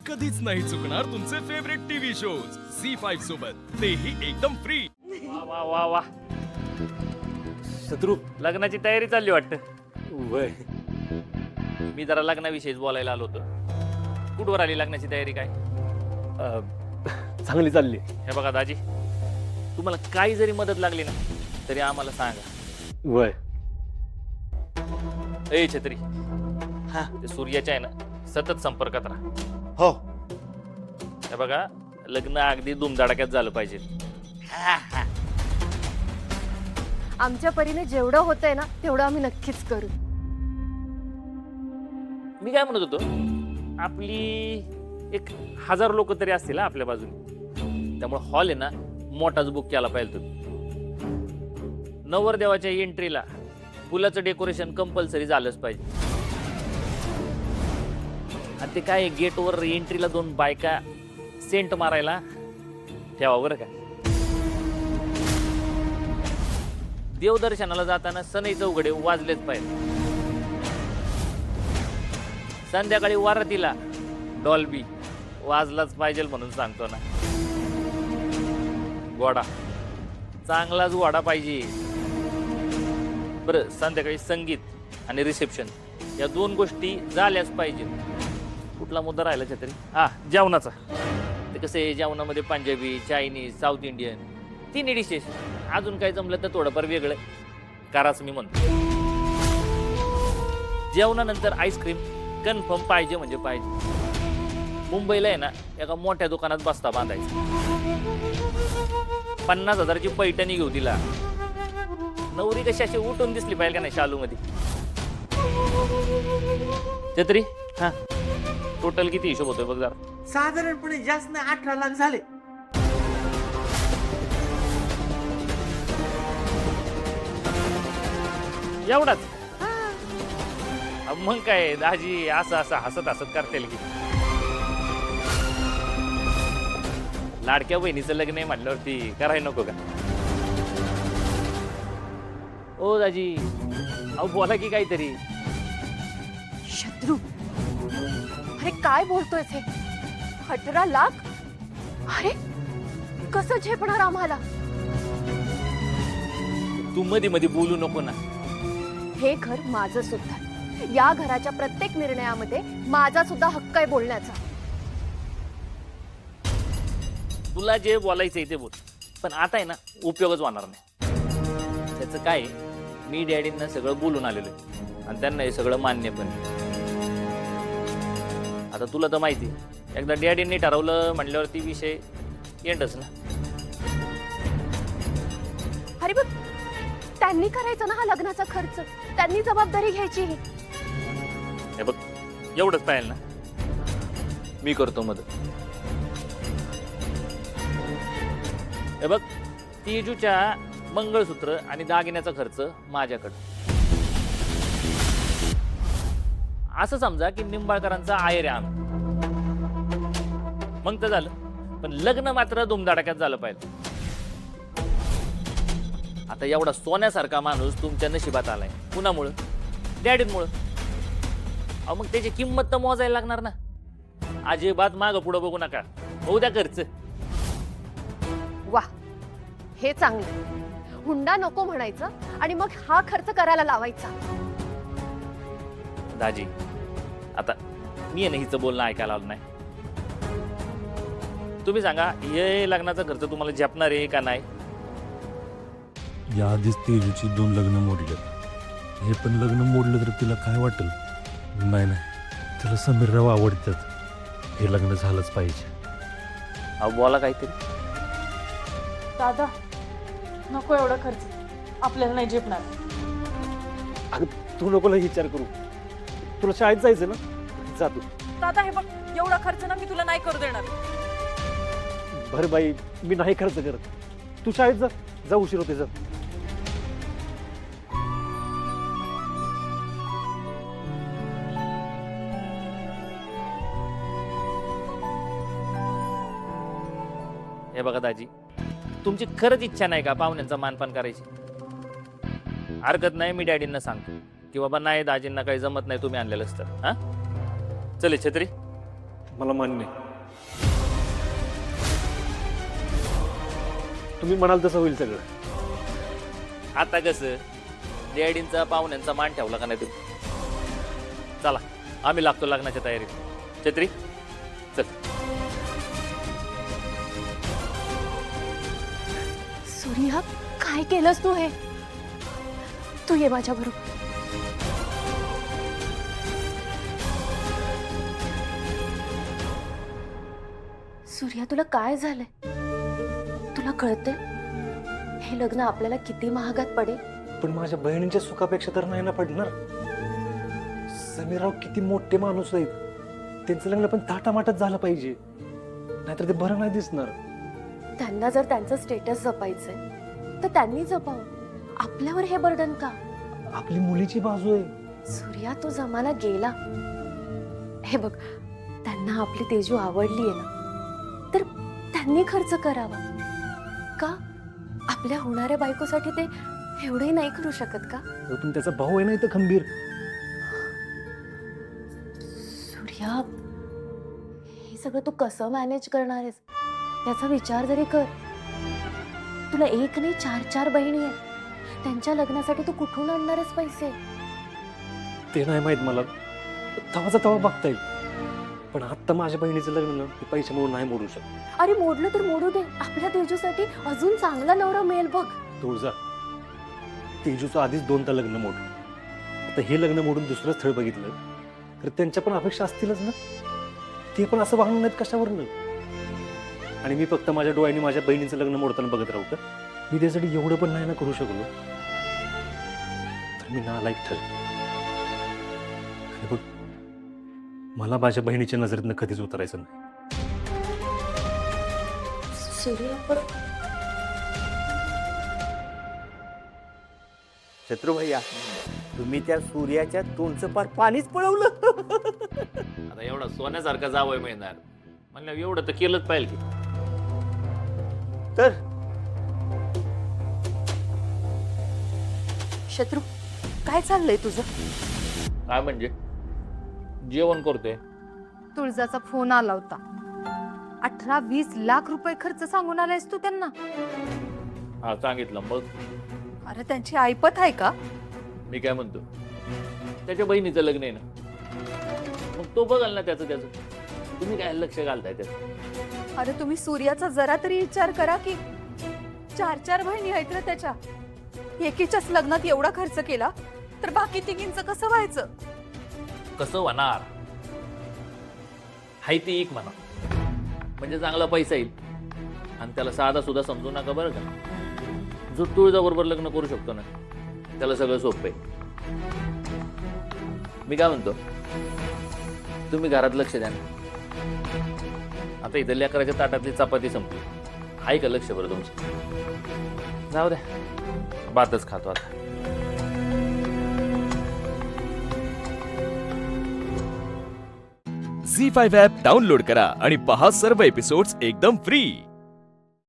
कधीच नाही चुकणार तुमचे फेवरेट टीव्ही शोज झी5 सोबत, तेही एकदम फ्री। वा वा वा वा. शत्रू लग्नाची तयारी चालली वाटतं. वय मी जरा लग्नाविषयीच बोलायला आलो होतो. कुठवर आली लग्नाची तयारी काय? चांगली चालली. हे बघा दाजी, तुम्हाला काही जरी मदत लागली ना तरी आम्हाला सांगा. वय ए छत्री, हा ते सूर्याच्या आहे ना सतत संपर्कात राहा. हो. हे बघा, लग्न अगदी धुमधडाक्यात झालं पाहिजे. आमच्या परीने जेवढं होतंय ना तेवढं आम्ही नक्कीच करू. मी काय म्हणत होतो, आपली एक 1000 लोक तरी असतील हा आपल्या बाजूने. त्यामुळे हॉल आहे ना मोठाच बुक केला पाहिजे. तुम्ही नवरदेवाच्या एंट्रीला फुलाचं डेकोरेशन कंपल्सरी झालंच पाहिजे. आणि ते काय गेटवर एंट्रीला 2 बायका सेंट मारायला ठेवा बरं का. देवदर्शनाला जाताना सनई चौघडे वाजलेच पाहिजे. संध्याकाळी वारतीला डॉल्बी वाजलाच पाहिजे म्हणून सांगतो ना. घोडा चांगलाच घोडा पाहिजे. बरं, संध्याकाळी संगीत आणि रिसेप्शन या 2 गोष्टी झाल्याच पाहिजे. कुठला मुद्दा राहिला छत्री? हा, जेवणाचा. ते कसं आहे, जेवणामध्ये Punjabi, Chinese, south Indian 3 dishes. अजून काय जमलं तर थोडंफार वेगळं कराच मी म्हणतो. जेवणानंतर आईस्क्रीम कन्फर्म पाहिजे म्हणजे पाहिजे. मुंबईला आहे ना एका मोठ्या दुकानात बस्ता बांधायचा. 50,000ची पैठणी घेऊ तिला. नवरी कशी अशी उठून दिसली पाहिजे का नाही शालू मध्ये. छत्री, हा टोटल किती हिशोब होतोय बघ जरा. साधारणपणे जास्त नाही 18 लाख झाले. एवढाच? मग काय दाजी असं असं हसत हसत करतील की. लाडक्या बहिणीचं लग्न आहे म्हटल्यावरती करायला नको का? ओ दाजी, अहो बोला की काहीतरी. शत्रू, अरे काय बोलतोय हे? 18 लाख? अरे कसं झेपणार आम्हाला? तू मध्ये मध्ये बोलू नको ना. हे घर माझं सुद्धा. या घराच्या प्रत्येक निर्णयामध्ये माझा सुद्धा हक्क आहे बोलण्याचा. तुला जे बोलायचंय ते बोल, पण आता आहे ना उपयोगच होणार नाही. त्याचं काय आहे, मी डॅडींना सगळं बोलून आलेलो आहे आणि त्यांना हे सगळं मान्य पण आहे. आता तुला तर माहिती, एकदा डॅडींनी ठरवलं म्हटल्यावरती विषय एंडच ना. अरे बघ, त्यांनी करायचं ना हा लग्नाचा खर्च. त्यांनी जबाबदारी घ्यायची. हे बघ, एवढंच पाहिजे ना, मी करतो मदत. हे बघ, तेजूच्या मंगळसूत्र आणि दागिन्याचा खर्च माझ्याकडं. असं समजा की निंबाळकरांचा आयर आहे आम्ही. मग तर झालं, पण लग्न मात्र धुमधडाक्यात झालं पाहिजे. आता एवढा सोन्यासारखा माणूस तुमच्या नशिबात आलाय कुणामुळं? डॅडींमुळं. अहो मग त्याची किंमत तर मोजायला लागणार ना. अजिबात मागं पुढं बघू नका, होऊ द्या खर्च. वा, हे चांगलं. हुंडा नको म्हणायचं आणि मग हा खर्च करायला लावायचा. दाजी, आता मी आहे ना हिचं बोलणं ऐकायला आलं नाही. तुम्ही सांगा, हे लग्नाचा खर्च तुम्हाला झेपणार आहे का नाही? या आधीच तेजूची 2 लग्न मोडली. हे पण लग्न मोडलं तर तिला काय वाटेल? नाही नाही, तिला समीरराव आवडतात. हे लग्न झालंच पाहिजे. अहो बोला काहीतरी. दादा, नको एवढा खर्च, आपल्याला नाही झेपणार. अगं तू नको विचार करू. तुला शाळेत जायचं ना, जा तू. दादा हे बघ, एवढा खर्च ना मी तुला नाही करू देणार. बरं बाई, मी नाही खर्च करत. तू शाळेत जा, जा उशीर होते. जा. हे बघा दाजी, तुमची खरंच इच्छा नाही का पाहुण्यांचा मानपान करायची? हरकत नाही, मी डॅडींना सांगतो की बाबा नाही, दाजींना काही जमत नाही, तुम्ही आणलेलं असतं. हा चले छत्री, मला मान्य आहे. तुम्ही म्हणाल तसं होईल सगळं. आता कसं डॅडींचा पाहुण्यांचा मान ठेवला का नाही तुम्ही? चला आम्ही लागतो लग्नाच्या तयारीत. छत्री चल. सूर्या काय केलंस तू हे? तू ये माझ्या बरोबर. सूर्या तुला काय झालंय? तुला कळतंय हे लग्न आपल्याला किती महागात पडेल? पण माझ्या बहिणींच्या सुखापेक्षा तर नाही ना पडणार. समीरराव किती मोठे माणूस आहेत. त्यांचं लग्न पण थाटामाटात झालं पाहिजे, नाहीतर ते बरं नाही दिसणार. त्यांना जर त्यांचं स्टेटस जपायचंय तर त्यांनी जपावं. आपल्यावर हे बर्डन का? आपली मुलीची बाजू आहे. सूर्या तो जमाना गेला. हे बघ, त्यांना आपली तेजू आवडली आहे ना, तर त्यांनी खर्च करावा का? आपल्या होणाऱ्या बायकोसाठी ते एवढे नाही करू शकत का? पण त्याचा भाऊ आहे ना इथं खंबीर. सूर्या, हे सगळं तू कसं मॅनेज करणार आहेस याचा विचार जरी कर. तुला एक नाही 4-4 बहिणी आहेत. त्यांच्या लग्नासाठी तू कुठून आणणार आहेस पैसे? ते नाही माहित मला. तवाचा तवा बघता येईल. पण आत्ता माझ्या बहिणीचं लग्न ना ते पैशामुळे नाही मोडू शकत. अरे मोडलं तर मोडू दे. आपल्या तेजूसाठी अजून चांगला नवरा मिळेल बघ. तुळजा, तेजूचं आधीच 2दा लग्न मोडलं. आता हे लग्न मोडून दुसरं स्थळ बघितलं तर त्यांच्या पण अपेक्षा असतीलच ना. ते पण असं वागणार नाहीत कशावरनं. आणि मी फक्त माझ्या डोळ्यांनी माझ्या बहिणीचं लग्न मोडताना बघत राहू का? मी त्यासाठी एवढं पण नाही ना करू शकलो तर मी नालायक ठरलो. हे बघ, मला माझ्या बहिणीच्या नजरेतनं कधीच उतरायचं नाही. सूर्या पण शत्रुभैया, तुम्ही त्या सूर्याच्या तोंडचं पार पाणीच पळवलं. आता एवढा सोन्यासारखा जावं मिळणार म्हणलं एवढं तर केलंच पाहिजे की. तर शत्रू, काय चाललंय तुझं? काय म्हणजे? जेवण करतोय. तुळजाचा फोन आला होता. 18-20 लाख रुपये खर्च सांगून आलायस तू त्यांना? हा सांगितलं. मग अरे त्यांची ऐपत आहे का? मी काय म्हणतो, त्याच्या बहिणीचं लग्न आहे ना, मग तो बघाल ना त्याचं. तुम्ही काय लक्ष घालताय त्याचं? अरे तुम्ही सूर्याचा जरा तरी विचार करा की 4-4 बहिणी आहेत रे त्याच्या. एकीच्याच लग्नात एवढा खर्च केला तर बाकी तिघींचं कसं व्हायचं? कसं होणार? हाय ती एक म्हणा म्हणजे चांगला पैसा येईल. आणि त्याला साधा सुद्धा समजू नका बरं का. जो तुळजाबरोबर लग्न करू शकतो ना त्याला सगळं सोपं आहे. मी काय म्हणतो, तुम्ही घरात लक्ष द्या ना. आता इथं लेकराच्या ताटातली चपाती संपली. आहे का लक्ष बरं तुमचं? जाऊ द्या, भातच खातो आता. झी 5 ॲप डाउनलोड करा आणि पहा सर्व एपिसोड्स एकदम फ्री.